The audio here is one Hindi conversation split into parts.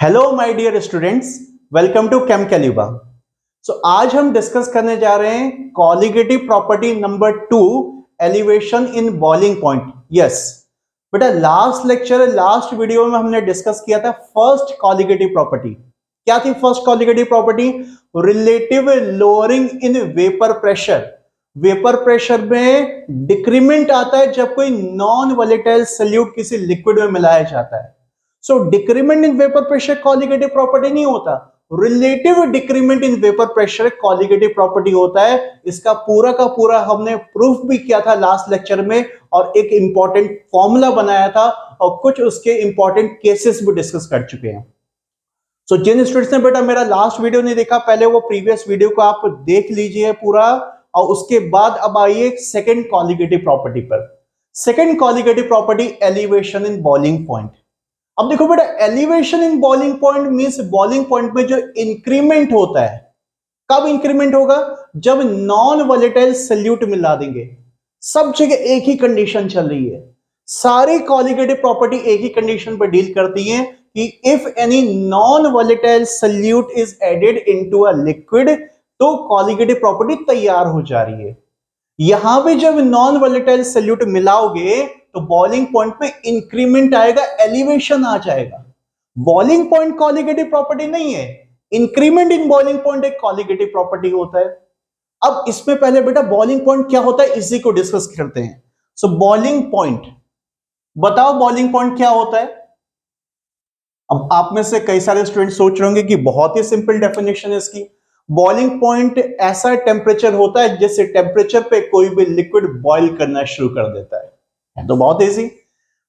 Hello my dear students, welcome to chem कैल्यूबा। सो आज हम डिस्कस करने जा रहे हैं colligative property number 2, elevation in boiling point. Yes बेटा, लास्ट वीडियो में हमने डिस्कस किया था फर्स्ट कॉलिगेटिव प्रॉपर्टी। क्या थी first colligative property? Relative lowering in vapour pressure. Vapour pressure में डिक्रीमेंट आता है जब कोई नॉन वोलेटाइल सॉल्यूट किसी लिक्विड में मिलाया जाता है। So decrement in vapour pressure colligative property नहीं होता, relative decrement in vapour pressure colligative property होता है। इसका पूरा का पूरा हमने प्रूफ भी किया था लास्ट लेक्चर में, और एक इंपॉर्टेंट फॉर्मूला बनाया था, और कुछ उसके इंपॉर्टेंट केसेस भी डिस्कस कर चुके हैं। सो जिन स्टूडेंट्स ने बेटा मेरा लास्ट वीडियो नहीं देखा, पहले वो प्रीवियस वीडियो को आप देख लीजिए पूरा, और उसके बाद अब आइए सेकेंड कॉलिगेटिव प्रॉपर्टी पर। Second colligative property, elevation in boiling point. अब देखो बेटा, elevation in boiling point means boiling point में जो इंक्रीमेंट होता है, कब इंक्रीमेंट होगा? जब नॉन वोलेटाइल सॉल्यूट मिला देंगे। सब जगह एक ही कंडीशन चल रही है, सारी कॉलिगेटिव प्रॉपर्टी एक ही कंडीशन पर डील करती है कि if any non volatile solute is added into a liquid, तो कॉलिगेटिव प्रॉपर्टी तैयार हो जा रही है। यहां पे जब नॉन वोलेटाइल सॉल्यूट मिलाओगे तो बॉइलिंग पॉइंट में इंक्रीमेंट आएगा, एलिवेशन आ जाएगा। बॉइलिंग पॉइंट कॉलिगेटिव प्रॉपर्टी नहीं है, इंक्रीमेंट इन बॉइलिंग पॉइंट एक कॉलिगेटिव प्रॉपर्टी होता है। अब इसमें पहले बेटा बॉइलिंग पॉइंट क्या होता है इसी को डिस्कस करते हैं। सो बॉइलिंग पॉइंट, बताओ बॉइलिंग पॉइंट क्या होता है? अब आप में से कई सारे स्टूडेंट सोच रहे होंगे कि बहुत ही सिंपल डेफिनेशन है इसकी। बॉइलिंग पॉइंट ऐसा टेम्परेचर होता है जिस टेम्परेचर पे कोई भी लिक्विड बॉइल करना शुरू कर देता है। तो बहुत इजी,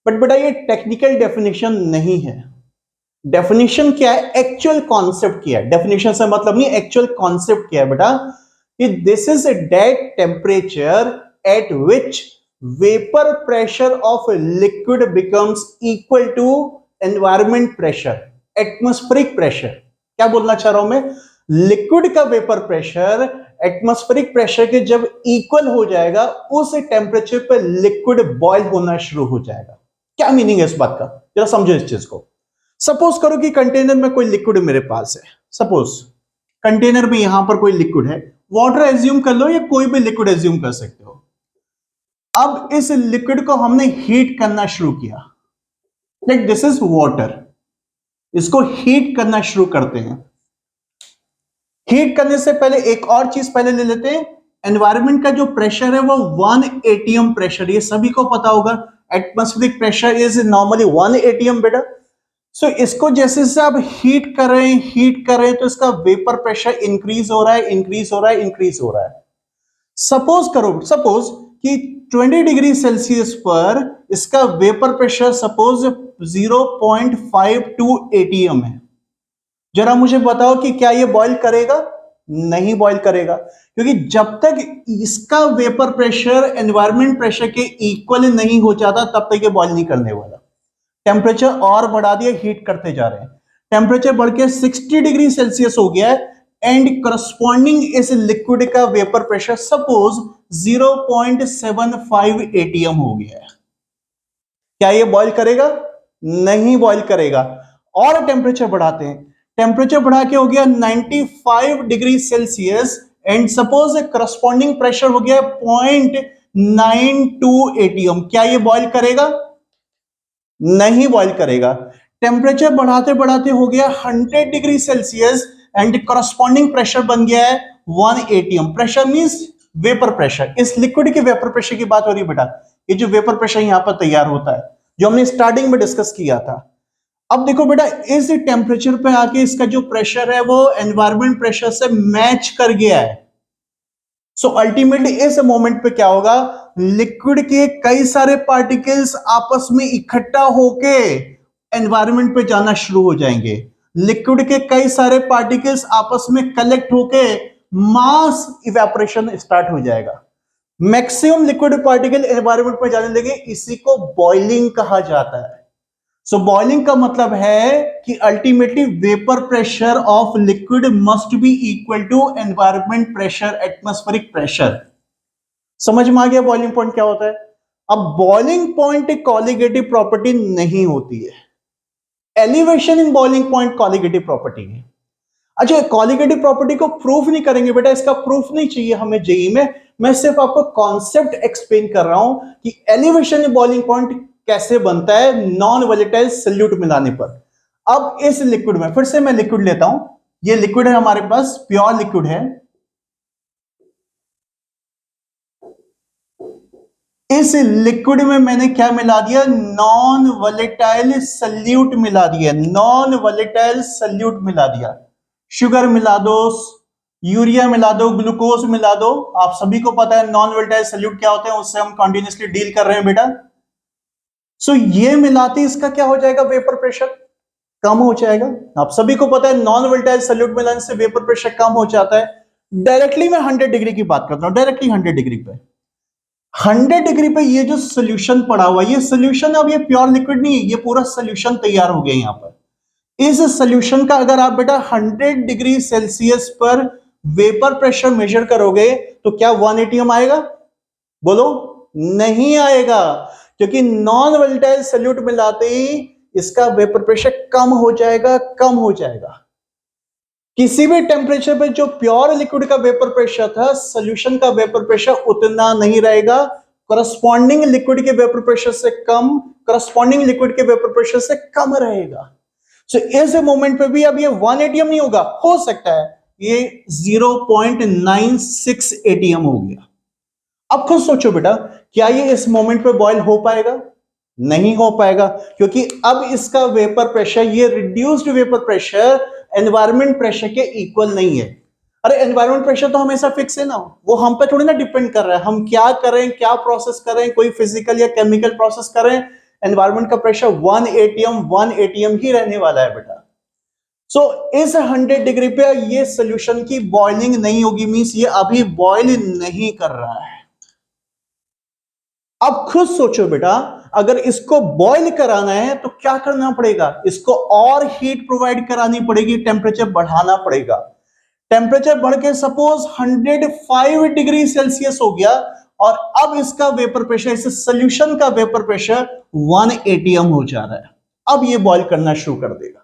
बट बेटा ये टेक्निकल डेफिनेशन नहीं है। डेफिनेशन क्या है? एक्चुअल कॉन्सेप्ट क्या है? डेफिनेशन से मतलब नहीं, एक्चुअल कॉन्सेप्ट क्या है बेटा? कि this is that temperature at which vapour pressure of liquid becomes equal to environment pressure, atmospheric pressure. क्या बोलना चाह रहा हूं मैं? लिक्विड का वेपर प्रेशर एटमॉस्फेरिक प्रेशर के जब इक्वल हो जाएगा, उस टेम्परेचर पर लिक्विड बॉयल होना शुरू हो जाएगा। क्या मीनिंग है इस बात का? जरा समझो इस चीज को। सपोज करो कि कंटेनर में कोई लिक्विड मेरे पास है। सपोज कंटेनर में यहां पर कोई लिक्विड है, वाटर एज्यूम कर लो या कोई भी लिक्विड एज्यूम कर सकते हो। अब इस लिक्विड को हमने हीट करना शुरू किया, लाइक दिस इज वाटर। इसको हीट करना शुरू करते हैं। हीट करने से पहले एक और चीज पहले ले लेते हैं। एनवायरनमेंट का जो प्रेशर है वो 1 atm प्रेशर, ये सभी को पता होगा। Atmospheric pressure is normally 1 atm बेटा। सो इसको जैसे से आप हीट कर रहे हैं तो इसका वेपर प्रेशर इंक्रीज हो रहा है, इंक्रीज हो रहा है, इंक्रीज हो रहा है। सपोज कि 20 डिग्री सेल्सियस पर इसका वेपर प्रेशर सपोज 0.52 atm है। जरा मुझे बताओ कि क्या ये बॉयल करेगा? नहीं बॉयल करेगा, क्योंकि जब तक इसका वेपर प्रेशर एनवायरमेंट प्रेशर के इक्वल नहीं हो जाता तब तक ये बॉयल नहीं करने वाला। टेम्परेचर और बढ़ा दिया, हीट करते जा रहे हैं, टेम्परेचर बढ़ के 60 डिग्री सेल्सियस हो गया है, एंड करस्पॉन्डिंग इस लिक्विड का वेपर प्रेशर सपोज 0.75 atm हो गया है। क्या ये बॉयल करेगा? नहीं बॉयल करेगा। और टेम्परेचर बढ़ाते हैं, टेम्परेचर बढ़ा के हो गया 95 degree Celsius, and suppose corresponding pressure हो गया 0.92 atm। क्या ये बॉयल करेगा? नहीं बॉयल करेगा। टेम्परेचर बढ़ाते बढ़ाते हो गया 100 degree Celsius, and corresponding pressure बन गया है 1 atm। Pressure means vapour pressure. इस लिक्विड के वेपर प्रेशर की बात हो रही है बेटा। ये जो वेपर प्रेशर यहां पर तैयार होता है, जो हमने स्टार्टिंग में डिस्कस किया था। अब देखो बेटा, इस टेम्परेचर पे आके इसका जो प्रेशर है वो एनवायरमेंट प्रेशर से मैच कर गया है। सो अल्टीमेटली इस मोमेंट पे क्या होगा? लिक्विड के कई सारे पार्टिकल्स आपस में इकट्ठा होके एनवायरमेंट पे जाना शुरू हो जाएंगे। लिक्विड के कई सारे पार्टिकल्स आपस में कलेक्ट होके मास इवेपोरेशन स्टार्ट हो जाएगा। मैक्सिमम लिक्विड पार्टिकल एनवायरमेंट में जाने लगे, इसी को बॉइलिंग कहा जाता है। सो बॉइलिंग का मतलब है कि ultimately vapour pressure of liquid must be equal to environment pressure, atmospheric pressure. समझ में आ गया बॉइलिंग पॉइंट क्या होता है? अब बॉइलिंग पॉइंट एक कॉलिगेटिव प्रॉपर्टी नहीं होती है। Elevation in boiling point colligative property है। अच्छा, कॉलिगेटिव प्रॉपर्टी को प्रूफ नहीं करेंगे बेटा, इसका प्रूफ नहीं चाहिए हमें जेई में। मैं सिर्फ आपको कॉन्सेप्ट एक्सप्लेन कर रहा हूं कि एलिवेशन इन बॉइलिंग पॉइंट कैसे बनता है नॉन वोलेटाइल सॉल्यूट मिलाने पर। अब इस लिक्विड में फिर से मैं लिक्विड लेता हूं, ये लिक्विड है हमारे पास, प्योर लिक्विड है। इस लिक्विड में मैंने क्या मिला दिया, नॉन वोलेटाइल सॉल्यूट मिला दिया, नॉन वोलेटाइल सॉल्यूट मिला दिया। शुगर मिला दो, यूरिया मिला दो, ग्लूकोज मिला दो, आप सभी को पता है नॉन वोलेटाइल सॉल्यूट क्या होते हैं, उससे हम कंटिन्यूअसली डील कर रहे हैं बेटा। सो ये मिलाते इसका क्या हो जाएगा, वेपर प्रेशर कम हो जाएगा। आप सभी को पता है नॉन वोलेटाइल सॉल्यूट मिलाने से वेपर प्रेशर कम हो जाता है। डायरेक्टली मैं 100 डिग्री की बात करता हूं, डायरेक्टली 100 डिग्री पे, 100 डिग्री पे ये जो सोल्यूशन पड़ा हुआ, ये सोल्यूशन, अब ये प्योर लिक्विड नहीं है, ये पूरा सोल्यूशन तैयार हो गया यहां पर। इस सोल्यूशन का अगर आप बेटा 100 डिग्री सेल्सियस पर वेपर प्रेशर मेजर करोगे तो क्या 1 एटीएम आएगा, बोलो, नहीं आएगा, क्योंकि नॉन वोलेटाइल सॉल्यूट मिलाते ही इसका वेपर प्रेशर कम हो जाएगा, कम हो जाएगा। किसी भी टेम्परेचर पे जो प्योर लिक्विड का वेपर प्रेशर था, सोल्यूशन का वेपर प्रेशर उतना नहीं रहेगा, करस्पॉन्डिंग लिक्विड के वेपर प्रेशर से कम, करस्पॉन्डिंग लिक्विड के वेपर प्रेशर से कम रहेगा। सो इस मोमेंट पे भी अब ये 1 एटीएम नहीं होगा, हो सकता है ये 0.96 एटीएम हो गया। अब खुद सोचो बेटा, क्या ये इस मोमेंट पे बॉयल हो पाएगा, नहीं हो पाएगा, क्योंकि अब इसका वेपर प्रेशर, ये reduced vapour pressure environment pressure के इक्वल नहीं है। अरे एनवायरमेंट प्रेशर तो हमेशा फिक्स है ना, वो हम पे थोड़ी ना डिपेंड कर रहा है, हम क्या करें, क्या प्रोसेस करें, कोई फिजिकल या केमिकल प्रोसेस करें, एनवायरमेंट का प्रेशर 1 एटीएम ही रहने वाला है बेटा। सो इस 100 डिग्री पे ये सोल्यूशन की बॉइलिंग नहीं होगी, मींस ये अभी बॉइल नहीं कर रहा है। अब खुद सोचो बेटा, अगर इसको बॉइल कराना है तो क्या करना पड़ेगा, इसको और हीट प्रोवाइड करानी पड़ेगी, टेम्परेचर बढ़ाना पड़ेगा। टेम्परेचर बढ़ के सपोज 105 डिग्री सेल्सियस हो गया, और अब इसका वेपर प्रेशर, इस सोल्यूशन का वेपर प्रेशर 1 एटीएम हो जा रहा है। अब ये बॉइल करना शुरू कर देगा।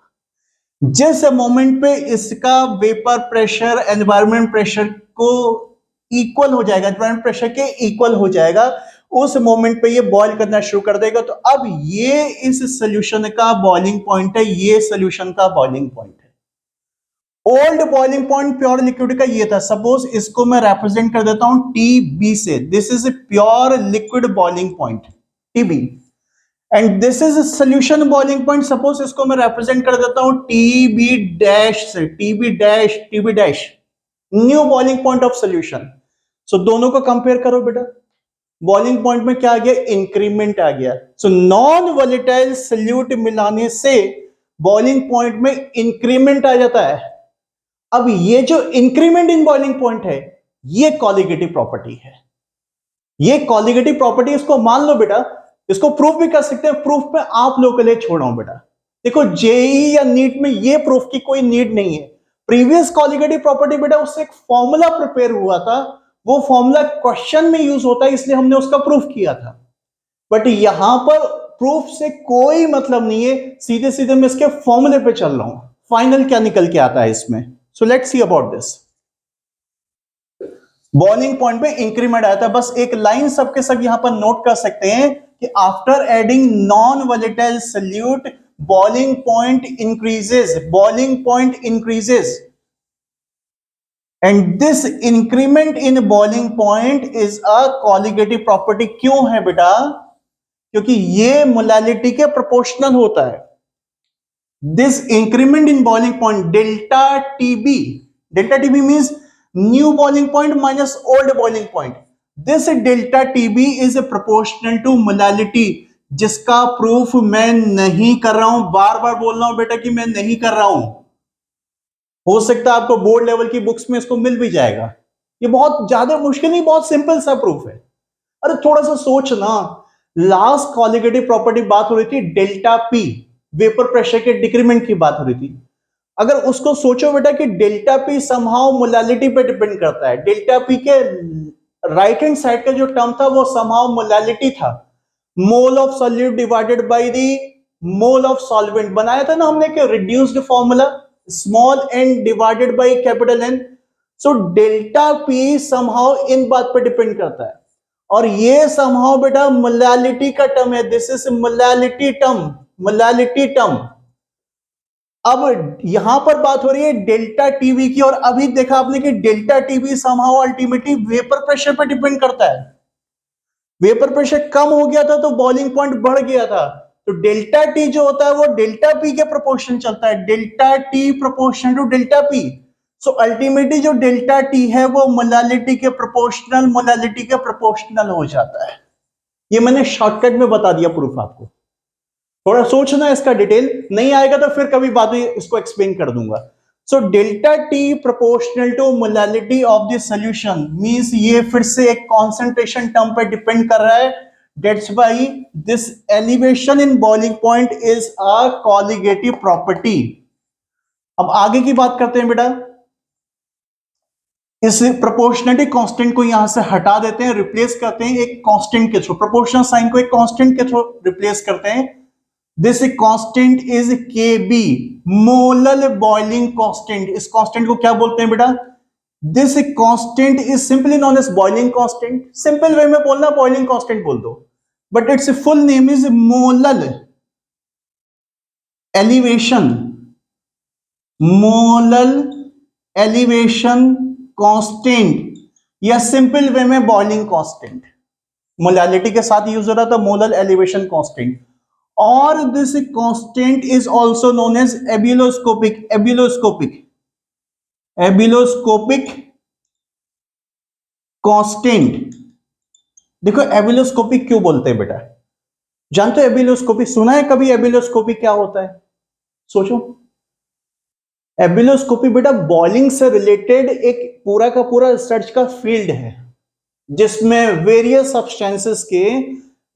जिस मोमेंट पे इसका वेपर प्रेशर एनवायरमेंट प्रेशर को इक्वल हो जाएगा, एनवायरमेंट प्रेशर के इक्वल हो जाएगा, उस मोमेंट पे ये बॉइल करना शुरू कर देगा। तो अब ये इस सोल्यूशन का बॉइलिंग पॉइंट है, ये सोल्यूशन का बॉइलिंग पॉइंट है। Old boiling point pure liquid का ये था, सपोज इसको मैं रिप्रेजेंट कर देता हूं टीबी से, this is pure liquid boiling point TB, and this is solution boiling point, suppose इसको मैं रिप्रेजेंट कर देता हूं टीबी डैश से, TB dash new boiling point of solution. So दोनों को कंपेयर करो बेटा, बॉइलिंग पॉइंट में क्या आ गया, इंक्रीमेंट आ गया। सो नॉन वोलेटाइल सॉल्यूट मिलाने से बॉइलिंग पॉइंट में इंक्रीमेंट आ जाता है। अब ये जो इंक्रीमेंट इन बॉइलिंग पॉइंट है, ये कॉलिगेटिव प्रॉपर्टी है, ये कॉलिगेटिव प्रॉपर्टी, इसको मान लो बेटा, इसको प्रूफ भी कर सकते हैं, प्रूफ में आप लोगों के लिए छोड़ रहा हूं बेटा। देखो जेई या नीट में ये प्रूफ की कोई नीड नहीं है, प्रीवियस कॉलिगेटिव प्रॉपर्टी बेटा उससे एक फॉर्मूला प्रिपेयर हुआ था, वो फॉर्मूला क्वेश्चन में यूज होता है, इसलिए हमने उसका प्रूफ किया था। बट यहां पर प्रूफ से कोई मतलब नहीं है, सीधे सीधे मैं इसके फॉर्मूले पे चल रहा हूं, फाइनल क्या निकल के आता है इसमें। So let's see about this. Boiling point पे इंक्रीमेंट आया था, बस एक लाइन सबके सब यहां पर नोट कर सकते हैं कि after adding non volatile solute boiling point increases, boiling point increases, and this increment in boiling point is a colligative property. क्यों है बेटा, क्योंकि ये मोलैलिटी के प्रोपोर्शनल होता है। This increment in boiling point delta TB means new boiling point minus old boiling point. This delta TB is proportional to molality, जिसका प्रूफ मैं नहीं कर रहा हूं, बार बार बोल रहा हूं बेटा कि मैं नहीं कर रहा हूं। हो सकता है आपको बोर्ड लेवल की बुक्स में इसको मिल भी जाएगा, ये बहुत ज्यादा मुश्किल नहीं, बहुत सिंपल सा प्रूफ है। अरे थोड़ा सा सोचना, लास्ट कॉलिगेटिव प्रॉपर्टी बात हो रही थी डेल्टा पी, वेपर प्रेशर के डिक्रीमेंट की बात हो रही थी। अगर उसको सोचो बेटा कि डेल्टा पी समहाउ मोलैलिटी पे डिपेंड करता है, डेल्टा पी के राइट हैंड साइड का जो टर्म था वो समहाउ मोलैलिटी था, mole of solute divided by the mole of solvent. बनाया था ना हमने कि reduced formula, small N divided by capital N. So delta P somehow इन बात पर डिपेंड करता है, और ये समहाउ बेटा मोलैलिटी का टर्म है। This is molality term, molality term. अब यहां पर बात हो रही है डेल्टा टीवी की, और अभी देखा आपने कि delta TV somehow ultimately vapour pressure पर डिपेंड करता है। वेपर प्रेशर कम हो गया था तो बॉइलिंग पॉइंट बढ़ गया था, तो डेल्टा टी जो होता है वो डेल्टा पी के प्रोपोर्शन चलता है, delta T proportional to delta P. So ultimately जो डेल्टा टी है वो मोलैलिटी के प्रोपोर्शनल, मोलैलिटी के प्रोपोर्शनल हो जाता है। ये मैंने शॉर्टकट में बता दिया प्रूफ आपको, थोड़ा सोचना इसका डिटेल, नहीं आएगा तो फिर कभी बाद में इसको एक्सप्लेन कर दूंगा। So delta T proportional to molality of the solution means ये फिर से एक कॉन्सेंट्रेशन टर्म पर डिपेंड कर रहा है। That's why this elevation in boiling point is a colligative property. अब आगे की बात करते हैं बेटा, इस प्रोपोर्शनलिटी कांस्टेंट को यहां से हटा देते हैं, रिप्लेस करते हैं एक कांस्टेंट के थ्रू, प्रोपोर्शनल साइन को एक कांस्टेंट के थ्रू रिप्लेस करते हैं। This constant is Kb, molal boiling constant. इस कांस्टेंट को क्या बोलते हैं बेटा? This constant is simply known as boiling constant. Simple way में बोलना बॉइलिंग कांस्टेंट बोल दो, but its full name is molal elevation, molal elevation constant, या सिंपल वे में बॉइलिंग कांस्टेंट। मोलैलिटी के साथ यूज हो रहा था मोलल एलिवेशन कांस्टेंट, और this constant is also known as ebullioscopic, ebullioscopic, ebullioscopic constant. देखो एबिलोस्कोपिक क्यों बोलते हैं बेटा? जानते हो एबिलोस्कोपिक? सुना है कभी एबिलोस्कोपिक क्या होता है? सोचो। एबिलोस्कोपी बेटा बॉइलिंग से रिलेटेड एक पूरा का पूरा रिसर्च का फील्ड है, जिसमें वेरियस सब्सटेंसेस के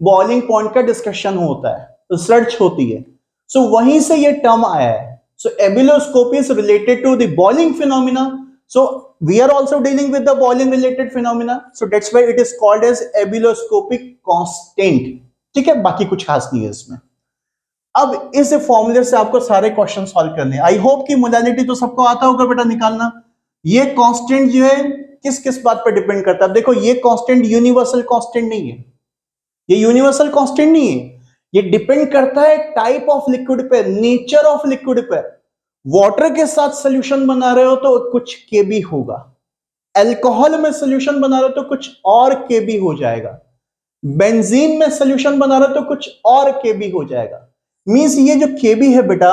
बॉइलिंग पॉइंट का डिस्कशन होता है, रिसर्च होती है। सो वहीं से ये टर्म आया है। So ebullioscopy is related to the boiling phenomena, so we are also dealing with the boiling related phenomena, so that's why it is called as ebullioscopic constant. ठीक है, बाकी कुछ खास नहीं है इसमें। अब इस फॉर्मूले से आपको सारे क्वेश्चन सॉल्व करने। आई होप कि मोलैलिटी तो सबको आता होगा बेटा निकालना। ये कांस्टेंट जो है किस किस बात पर डिपेंड करता है? देखो ये कांस्टेंट यूनिवर्सल कांस्टेंट नहीं है, ये यूनिवर्सल कांस्टेंट नहीं है, ये डिपेंड करता है टाइप ऑफ लिक्विड पे, नेचर ऑफ लिक्विड पे। वाटर के साथ सोल्यूशन बना रहे हो तो कुछ केबी होगा, अल्कोहल में सोल्यूशन बना रहे हो तो कुछ और केबी हो जाएगा, बेंजीन में सोल्यूशन बना रहे हो तो कुछ और केबी हो जाएगा। मींस ये जो केबी है बेटा,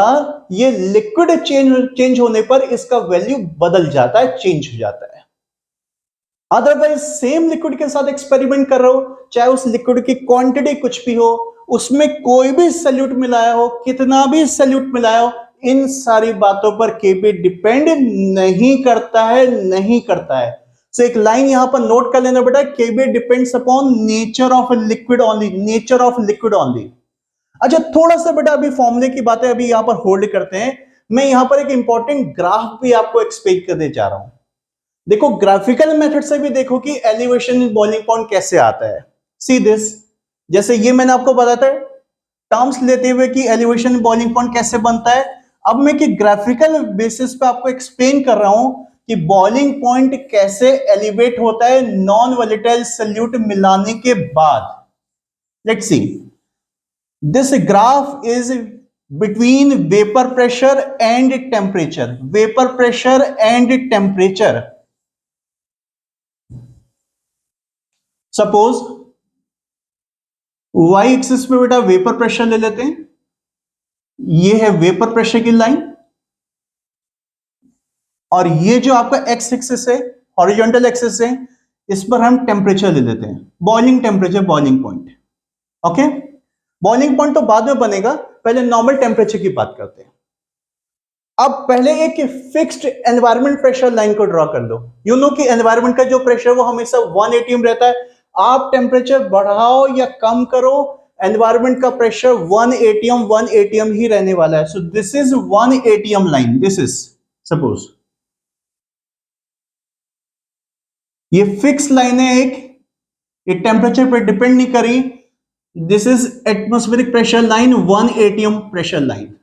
ये लिक्विड चेंज होने पर इसका वैल्यू बदल जाता है, चेंज हो जाता है। अदरवाइज सेम लिक्विड के साथ एक्सपेरिमेंट कर रहे हो, चाहे उस लिक्विड की क्वांटिटी कुछ भी हो, उसमें कोई भी सल्यूट मिलाया हो, कितना भी सल्यूट मिलाया हो, इन सारी बातों पर केबी डिपेंड नहीं करता है, नहीं करता है। सो एक लाइन यहां पर नोट कर लेना बेटा, KB depends upon nature of liquid only, nature of liquid only. अच्छा थोड़ा सा बेटा अभी फॉर्मूले की बातें अभी यहां पर होल्ड करते हैं, मैं यहां पर एक इंपॉर्टेंट ग्राफ भी आपको एक्सप्लेन करने जा रहा हूं। देखो ग्राफिकल मेथड से भी देखो कि एलिवेशन इन बॉइलिंग पॉइंट कैसे आता है। सी दिस, जैसे ये मैंने आपको बताया था टर्म्स लेते हुए कि एलिवेशन इन बॉइलिंग पॉइंट कैसे बनता है। अब मैं कि ग्राफिकल बेसिस पे आपको एक्सप्लेन कर रहा हूं कि बॉइलिंग पॉइंट कैसे एलिवेट होता है नॉन वोलेटाइल सॉल्यूट मिलाने के बाद। Let's see, this graph is between vapor pressure and temperature, vapor pressure and temperature. Suppose Y axis पे बेटा वेपर प्रेशर ले लेते हैं, ये है वेपर प्रेशर की लाइन, और ये जो आपका एक्स एक्सिस है, हॉरिजॉन्टल एक्सिस है, इस पर हम टेम्परेचर ले लेते हैं, boiling temperature, boiling point. Okay, boiling point तो बाद में बनेगा, पहले नॉर्मल टेम्परेचर की बात करते हैं। अब पहले एक फिक्स्ड एनवायरमेंट प्रेशर लाइन को ड्रॉ कर लो। यू नो कि एनवायरमेंट का जो प्रेशर वो हमेशा 1 atm रहता है। आप टेम्परेचर बढ़ाओ या कम करो, एनवायरमेंट का प्रेशर 1 atm ही रहने वाला है। So this is 1 atm line, this is suppose ये फिक्स लाइन है एक, ये टेम्परेचर पर डिपेंड नहीं करी, this is atmospheric pressure line, 1 atm pressure line.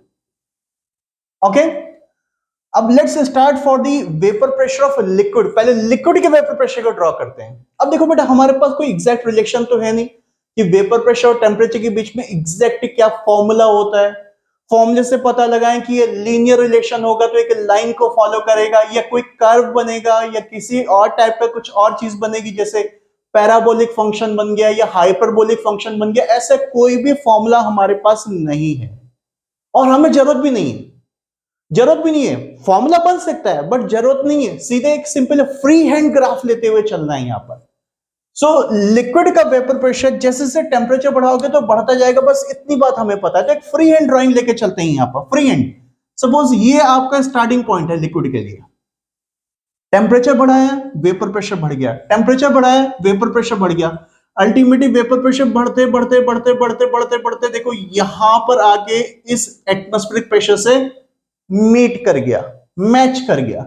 Okay, अब let's start for the vapour pressure of liquid. पहले लिक्विड के वेपर प्रेशर को ड्रॉ करते हैं। अब देखो बेटा, हमारे पास कोई एग्जैक्ट रिलेशन तो है नहीं कि वेपर प्रेशर और टेम्परेचर के बीच में एग्जैक्ट क्या फॉर्मूला होता है। फॉर्मूले से पता लगाएं कि ये लीनियर रिलेशन होगा तो एक लाइन को फॉलो करेगा, या कोई कर्व बनेगा, या किसी और टाइप का कुछ और चीज बनेगी, जैसे पैराबोलिक फंक्शन बन गया या हाइपरबोलिक फंक्शन बन गया। ऐसा कोई भी फॉर्मूला हमारे पास नहीं है और हमें जरूरत भी नहीं है। जरूरत भी नहीं है, फॉर्मूला बन सकता है बट जरूरत नहीं है। सीधे एक सिंपल फ्री हैंड ग्राफ लेते हुए चलना है यहां पर। सो लिक्विड का वेपर प्रेशर जैसे जैसे टेम्परेचर बढ़ाओगे तो बढ़ता जाएगा, बस इतनी बात हमें पता है। तो एक फ्री हैंड ड्राइंग लेके चलते हैं यहां पर, फ्री हैंड। सपोज ये आपका स्टार्टिंग पॉइंट है लिक्विड के लिए। टेम्परेचर बढ़ाया, वेपर प्रेशर बढ़ गया, टेम्परेचर बढ़ाया, वेपर प्रेशर बढ़ गया। अल्टीमेटली वेपर प्रेशर बढ़ते बढ़ते बढ़ते बढ़ते बढ़ते बढ़ते देखो यहां पर आके इस एटमॉस्फेरिक प्रेशर से मीट कर गया, मैच कर गया।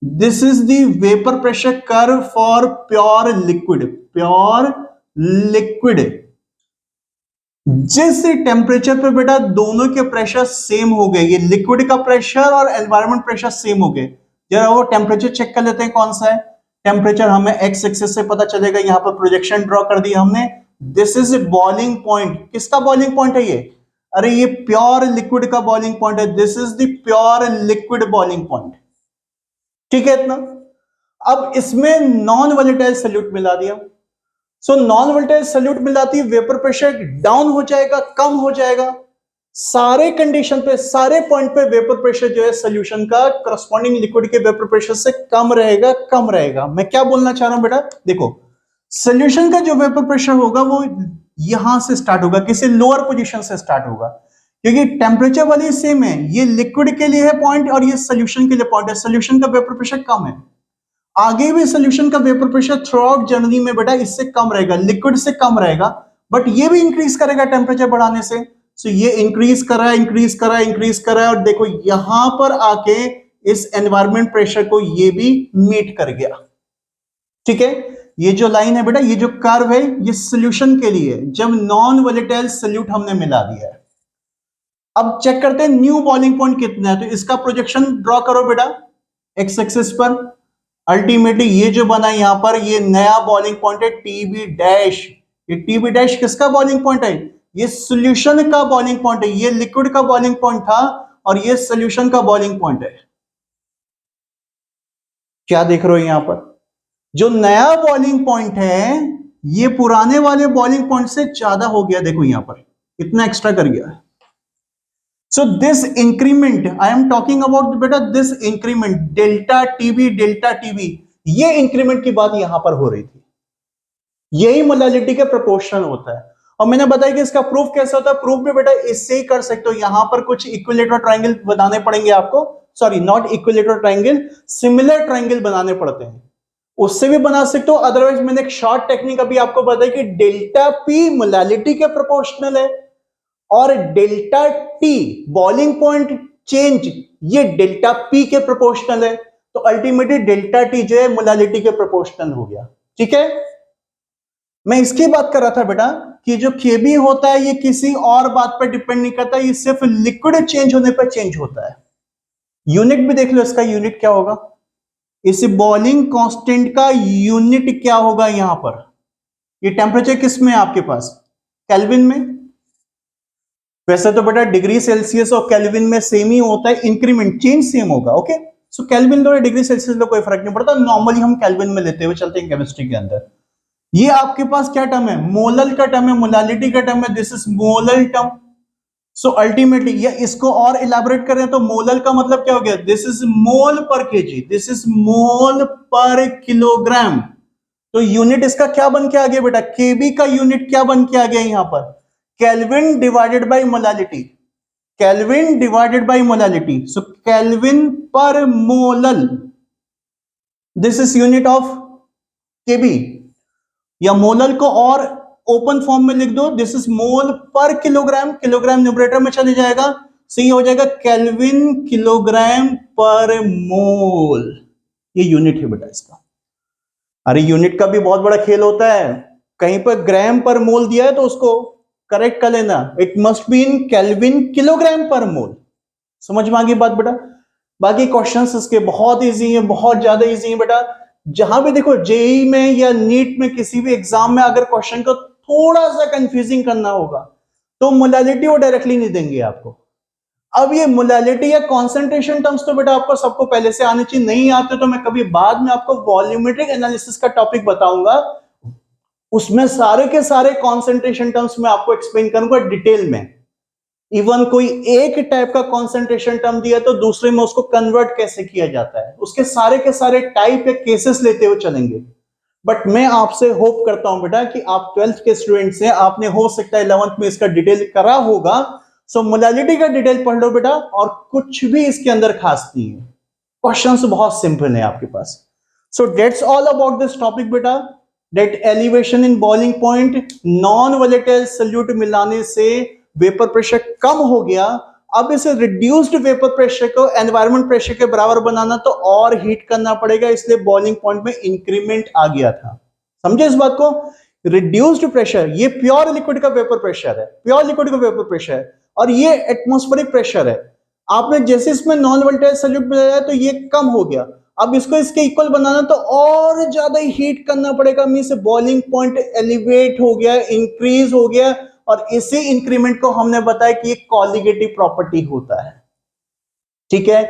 This is the vapour pressure curve for pure liquid. Pure liquid जिस टेम्परेचर पे बेटा दोनों के प्रेशर सेम हो गए, ये लिक्विड का प्रेशर और एनवायरमेंट प्रेशर सेम हो गए। जरा वो टेम्परेचर चेक कर लेते हैं कौन सा है। टेम्परेचर हमें एक्स एक्सिस से पता चलेगा, यहां पर प्रोजेक्शन ड्रॉ कर दी हमने। This is boiling point. किसका बॉइलिंग पॉइंट है ये? अरे ये प्योर लिक्विड का बॉइलिंग पॉइंट है। This is the pure liquid boiling point. ठीक है इतना। अब इसमें नॉन वोलेटाइल सॉल्यूट मिला दिया। सो नॉन वोलेटाइल सॉल्यूट मिलाती, वेपर प्रेशर डाउन हो जाएगा, कम हो जाएगा। सारे कंडीशन पे, सारे पॉइंट पे वेपर प्रेशर जो है सोल्यूशन का करस्पॉन्डिंग लिक्विड के वेपर प्रेशर से कम रहेगा, कम रहेगा। मैं क्या बोलना चाह रहा हूं बेटा, देखो सोल्यूशन का जो वेपर प्रेशर होगा वो यहां से स्टार्ट होगा, किसी लोअर पोजीशन से स्टार्ट होगा, क्योंकि टेम्परेचर वाली सेम है। ये लिक्विड के लिए है पॉइंट और ये सोल्यूशन के लिए पॉइंट है। सोल्यूशन का वेपर प्रेशर कम है, आगे भी सोल्यूशन का vapour pressure through out journey में बेटा इससे कम रहेगा, लिक्विड से कम रहेगा, बट ये भी इंक्रीज करेगा टेम्परेचर बढ़ाने से। सो ये इंक्रीज कर रहा है, इंक्रीज कर रहा है, इंक्रीज कर रहा है, और देखो यहां पर आके इस एनवायरमेंट प्रेशर को ये भी मीट कर गया। ठीक है, ये जो लाइन है बेटा, ये जो कर्व है, ये सोल्यूशन के लिए जब नॉन वोलेटाइल सॉल्यूट हमने मिला दिया है। अब चेक करते हैं न्यू बॉइलिंग पॉइंट कितना है। तो इसका प्रोजेक्शन ड्रॉ करो बेटा एक्स एक्सिस पर। अल्टीमेटली ये जो बना यहां पर, ये नया बॉइलिंग पॉइंट है टीबी डैश। ये टीबी डैश किसका बॉइलिंग पॉइंट है? ये सॉल्यूशन का बॉइलिंग पॉइंट है। ये लिक्विड का बॉइलिंग पॉइंट था और ये सॉल्यूशन का बॉइलिंग पॉइंट है। क्या देख रहे हो यहां पर? जो नया बॉइलिंग पॉइंट है ये पुराने वाले बॉइलिंग पॉइंट से ज्यादा हो गया। देखो यहां पर इतना एक्स्ट्रा कर गया है। So this increment, I am talking about बेटा this increment डेल्टा टीबी, ये इंक्रीमेंट की बात यहां पर हो रही थी। यही मोलालिटी के प्रोपोर्शनल होता है। और मैंने बताया कि इसका प्रूफ कैसे होता है। प्रूफ भी बेटा इससे ही कर सकते हो। यहां पर कुछ इक्विलेटरल ट्रायंगल बनाने पड़ेंगे आपको, sorry not equilateral triangle, similar triangle बनाने पड़ते हैं, उससे भी बना सकते हो। अदरवाइज मैंने एक शॉर्ट टेक्निक अभी आपको बताया कि डेल्टा पी मोलालिटी के प्रोपोर्शनल है और delta T boiling point change ये डेल्टा पी के प्रोपोर्शनल है। तो अल्टीमेटली डेल्टा टी जो है मोलालिटी के प्रोपोर्शनल हो गया। ठीक है, मैं इसकी बात कर रहा था बेटा कि जो केबी होता है ये किसी और बात पर डिपेंड नहीं करता, ये सिर्फ लिक्विड चेंज होने पर चेंज होता है। यूनिट भी देख लो, इसका यूनिट क्या होगा, इस बॉइलिंग कांस्टेंट का यूनिट क्या होगा यहां पर। ये टेम्परेचर किस में है आपके पास? केल्विन में। वैसे तो बेटा डिग्री सेल्सियस और केल्विन में सेम ही होता है, इंक्रीमेंट चेंज सेम होगा। ओके, सो केल्विन लो या डिग्री सेल्सियस लो कोई फर्क नहीं पड़ता, नॉर्मली हम केल्विन में लेते हुए चलते हैं केमिस्ट्री के अंदर। ये आपके पास क्या टर्म है? मोलल का टर्म है, मोलालिटी का टर्म है। This is molal term. So ultimately या इसको और इलैबोरेट करें तो मोलल का मतलब क्या हो गया? दिस इज मोल पर केजी, दिस इज मोल पर किलोग्राम। तो यूनिट इसका क्या बन के आ गया बेटा? केबी का यूनिट क्या बन के आ गया यहां पर? Kelvin divided by molality. Kelvin divided by molality. So kelvin पर molal, this is unit of KB. या मोलल को और ओपन फॉर्म में लिख दो, दिस इज मोल पर किलोग्राम। किलोग्राम न्यूमरेटर में चले जाएगा, सही हो जाएगा केल्विन किलोग्राम पर मोल। ये यूनिट है बेटा इसका। अरे यूनिट का भी बहुत बड़ा खेल होता है। कहीं पर ग्राम पर मोल दिया है तो उसको करेक्ट कर लेना, it must be in kelvin kilogram पर मोल। समझ में आ गई बात बेटा? बाकी क्वेश्चंस इसके बहुत इजी हैं, बहुत ज्यादा इजी हैं बेटा। जहां भी देखो जेई में या नीट में किसी भी एग्जाम में अगर क्वेश्चन को थोड़ा सा कंफ्यूजिंग करना होगा तो मोलालिटी वो डायरेक्टली नहीं देंगे आपको। अब ये मोलालिटी या कॉन्सेंट्रेशन टर्म्स तो बेटा आपको सबको पहले से आने चाहिए, नहीं आते तो मैं कभी बाद में आपको वॉल्यूमेट्रिक एनालिसिस का टॉपिक बताऊंगा, उसमें सारे के सारे कॉन्सेंट्रेशन टर्म्स में आपको एक्सप्लेन करूंगा डिटेल में। इवन कोई एक टाइप का कॉन्सेंट्रेशन टर्म दिया तो दूसरे में उसको कन्वर्ट कैसे किया जाता है, उसके सारे के सारे टाइप या केसेस लेते हुए चलेंगे। बट मैं आपसे होप करता हूं बेटा कि आप 12th के स्टूडेंट्स हैं, आपने हो सकता है 11th में इसका डिटेल करा होगा। सो मोलालिटी का डिटेल पढ़ लो बेटा, और कुछ भी इसके अंदर खास नहीं है, क्वेश्चंस बहुत सिंपल है आपके पास। So that's all about this topic बेटा, that elevation in boiling point, non volatile solute मिलाने से वेपर प्रेशर कम हो गया। अब इसे रिड्यूस्ड वेपर प्रेशर को एनवायरमेंट प्रेशर के बराबर बनाना तो और हीट करना पड़ेगा, इसलिए बॉइलिंग पॉइंट में इंक्रीमेंट आ गया था। समझे इस बात को? रिड्यूस्ड प्रेशर, ये प्योर लिक्विड का वेपर प्रेशर है, प्योर लिक्विड का वेपर प्रेशर है, और ये एटमॉस्फेरिक प्रेशर है। आपने जैसे इसमें नॉन वोलेटाइल सॉल्यूट मिलाया तो ये कम हो गया, अब इसको इसके इक्वल बनाना तो और ज्यादा हीट करना पड़ेगा, मींस बॉइलिंग पॉइंट एलिवेट हो गया, इंक्रीज हो गया, और इसी इंक्रीमेंट को हमने बताया कि एक कॉलिगेटिव प्रॉपर्टी होता है। ठीक है,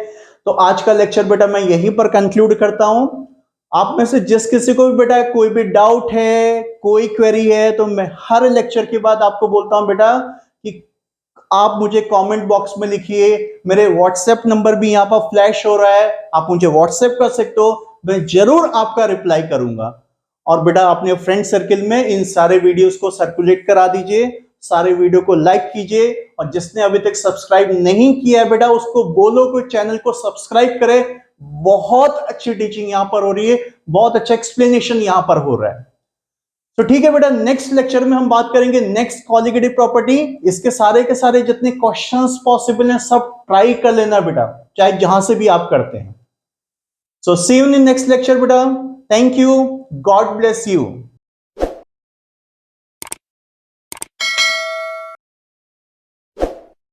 तो आज का लेक्चर बेटा मैं यहीं पर कंक्लूड करता हूं। आप में से जिस किसी को भी बेटा कोई भी डाउट है, कोई क्वेरी है, तो मैं हर लेक्चर के बाद आपको बोलता हूं बेटा कि आप मुझे कमेंट बॉक्स में लिखिए, मेरे व्हाट्सएप नंबर भी यहां पर फ्लैश हो रहा है, आप मुझे व्हाट्सएप कर सकते हो, मैं जरूर आपका रिप्लाई करूंगा। और बेटा अपने फ्रेंड सर्किल में इन सारे वीडियोस को सर्कुलेट करा दीजिए, सारे वीडियो को लाइक कीजिए, और जिसने अभी तक सब्सक्राइब नहीं किया है बेटा उसको बोलो कि चैनल को सब्सक्राइब करे। बहुत अच्छी टीचिंग यहां पर हो रही है, बहुत अच्छा एक्सप्लेनेशन यहां पर हो रहा है। तो ठीक है बेटा, नेक्स्ट लेक्चर में हम बात करेंगे नेक्स्ट कॉलिगेटिव प्रॉपर्टी। इसके सारे के सारे जितने क्वेश्चंस पॉसिबल हैं सब ट्राई कर लेना बेटा, चाहे जहां से भी आप करते हैं। सो सी यू इन नेक्स्ट लेक्चर बेटा, thank you, God bless you.